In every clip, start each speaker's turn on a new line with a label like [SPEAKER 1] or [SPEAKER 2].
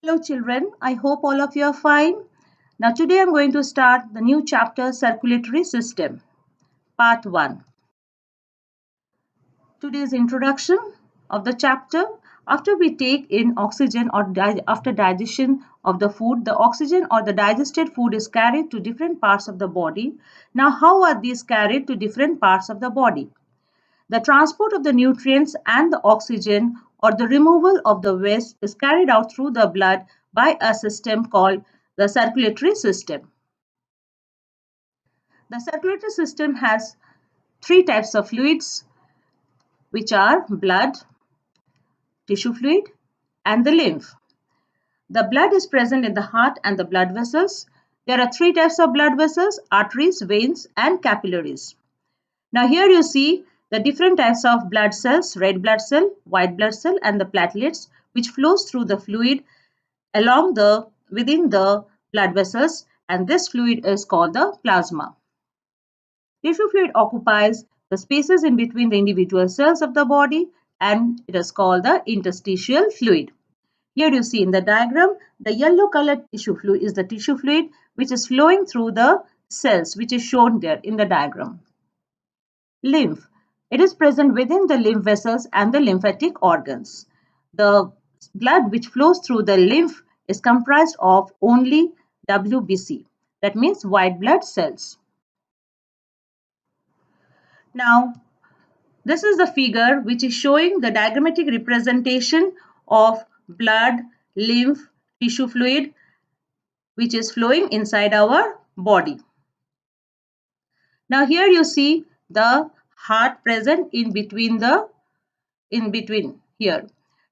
[SPEAKER 1] Hello children, I hope all of you are fine. Now today I'm going to start the new chapter Circulatory System, Part 1. Today's introduction of the chapter. After we take in oxygen or after digestion of the food, the oxygen or the digested food is carried to different parts of the body. Now how are these carried to different parts of the body? The transport of the nutrients and the oxygen or the removal of the waste is carried out through the blood by a system called the circulatory system. The circulatory system has three types of fluids, which are blood, tissue fluid, and the lymph. The blood is present in the heart and the blood vessels. There are three types of blood vessels: arteries, veins, and capillaries. Now here you see the different types of blood cells: red blood cell, white blood cell, and the platelets, which flows through the fluid within the blood vessels, and this fluid is called the plasma. Tissue fluid occupies the spaces in between the individual cells of the body, and it is called the interstitial fluid. Here you see in the diagram, the yellow colored tissue fluid is the tissue fluid which is flowing through the cells, which is shown there in the diagram. Lymph. It is present within the lymph vessels and the lymphatic organs. The blood which flows through the lymph is comprised of only WBC, that means white blood cells. Now, this is the figure which is showing the diagrammatic representation of blood, lymph, tissue fluid which is flowing inside our body. Now here you see the heart present in between here.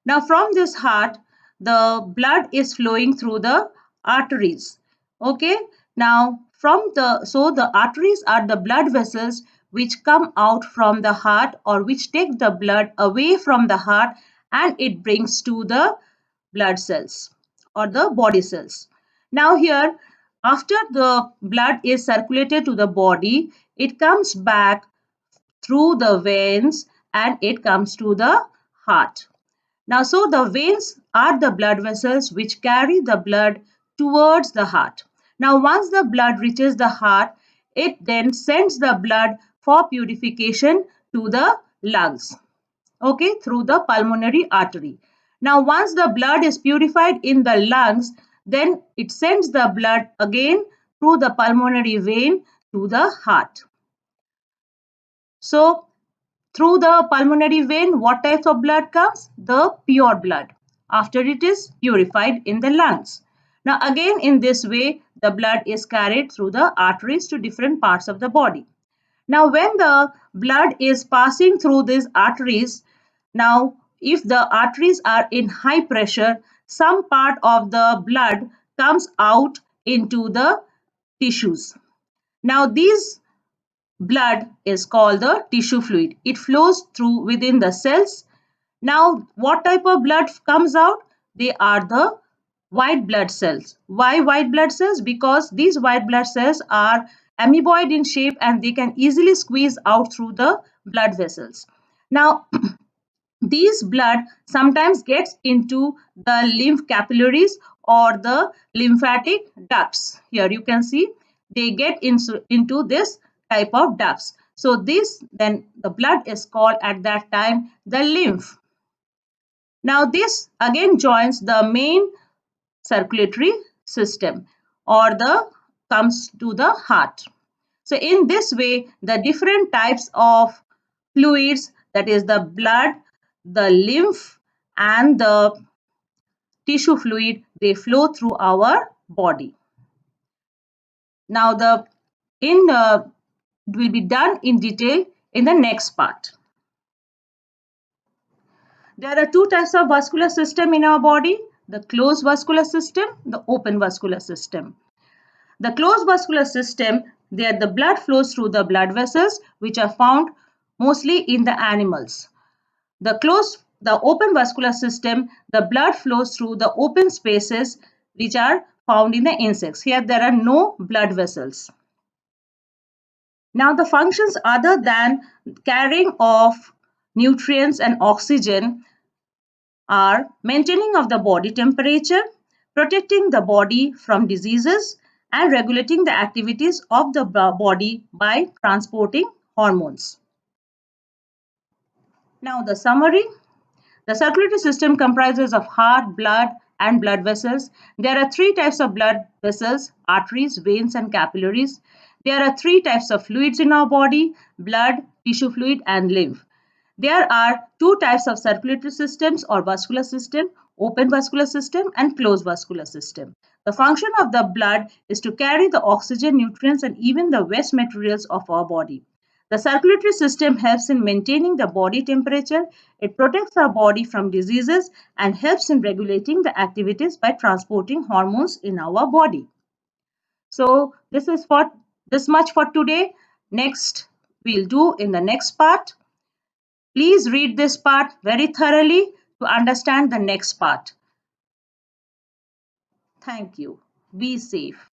[SPEAKER 1] Now from this heart, the blood is flowing through the arteries. Okay. Now the arteries are the blood vessels which come out from the heart, or which take the blood away from the heart and it brings to the blood cells or the body cells. Now here, after the blood is circulated to the body, it comes back through the veins and it comes to the heart. Now, so the veins are the blood vessels which carry the blood towards the heart. Now, once the blood reaches the heart, it then sends the blood for purification to the lungs, okay, through the pulmonary artery. Now, once the blood is purified in the lungs, then it sends the blood again through the pulmonary vein to the heart. So, through the pulmonary vein, what types of blood comes? The pure blood, after it is purified in the lungs. Now again, in this way, the blood is carried through the arteries to different parts of the body. Now when the blood is passing through these arteries, now if the arteries are in high pressure, some part of the blood comes out into the tissues. Now these blood is called the tissue fluid. It flows through within the cells. Now, what type of blood comes out? They are the white blood cells. Why white blood cells? Because these white blood cells are amoeboid in shape and they can easily squeeze out through the blood vessels. Now, these blood sometimes gets into the lymph capillaries or the lymphatic ducts. Here you can see they get into this type of ducts. So this, then the blood is called at that time the lymph. Now this again joins the main circulatory system or comes to the heart. So in this way, the different types of fluids, that is the blood, the lymph and the tissue fluid, they flow through our body. Now will be done in detail in the next part. There are two types of vascular system in our body: the closed vascular system, the open vascular system. The closed vascular system, there the blood flows through the blood vessels which are found mostly in the animals. The open vascular system, the blood flows through the open spaces which are found in the insects. Here there are no blood vessels. Now the functions other than carrying of nutrients and oxygen are maintaining of the body temperature, protecting the body from diseases and regulating the activities of the body by transporting hormones. Now the summary. The circulatory system comprises of heart, blood, and blood vessels. There are three types of blood vessels: arteries, veins, and capillaries. There are three types of fluids in our body: blood, tissue fluid, and lymph. There are two types of circulatory systems or vascular system: open vascular system and closed vascular system. The function of the blood is to carry the oxygen, nutrients, and even the waste materials of our body. The circulatory system helps in maintaining the body temperature. It protects our body from diseases and helps in regulating the activities by transporting hormones in our body. So this is for this much for today. Next we'll do in the next part. Please read this part very thoroughly to understand the next part. Thank you. Be safe.